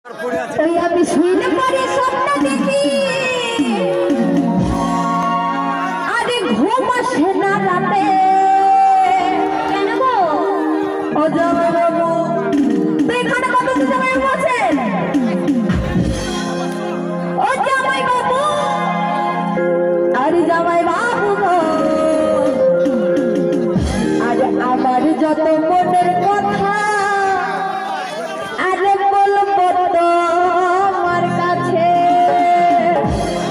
তাই আমি শুনে পরে স্বপ্ন দেখি আরে ঘুম আসে না রাতে কেন গো ও জামাই বাবু তো এখানে কত জামাই বলছেন ও জামাই বাবু আরে জামাই বাবু গো আরে আমার যত মনের কথা আরে বলবো তো আমার কাছে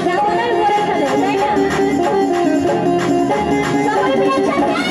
কেমনের ঘরে খেলে তাই না সবাই বলছেন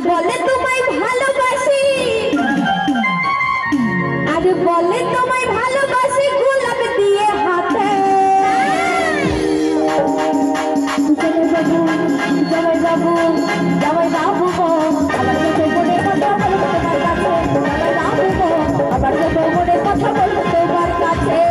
বলে তোমায় ভালোবাসি আর বলে তোমায় ভালোবাসি গোলাপ দিয়ে হাতে জামাই বাবু জামাই বাবু গো আমার যত মনে কথা বলবো তোমার কাছে জামাই বাবু গো আমার যত মনে কথা বলবো তোমার কাছে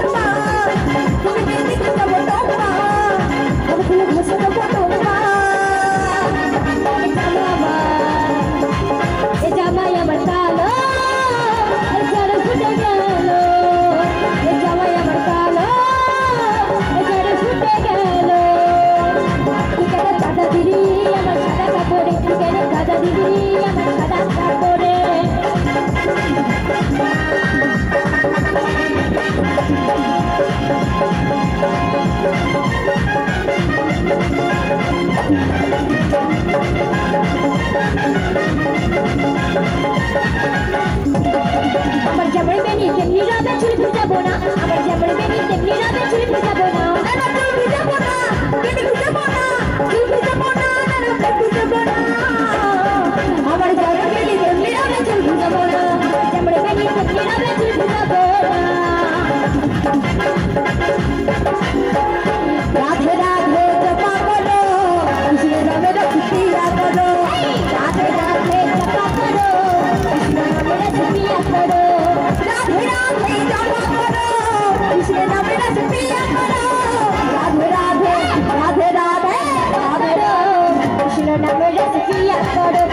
Tuh, রাধে রাধে জপা করো কৃষ্ণ নামের ছিটিয়া করো রাধে রাধে জপা করো কৃষ্ণ নামের ছিটিয়া করো রাধে রাধে জপা করো কৃষ্ণ নামের ছিটিয়া করো রাধে রাধে রাধে রাধে রাধে কৃষ্ণ নামের ছিটিয়া করো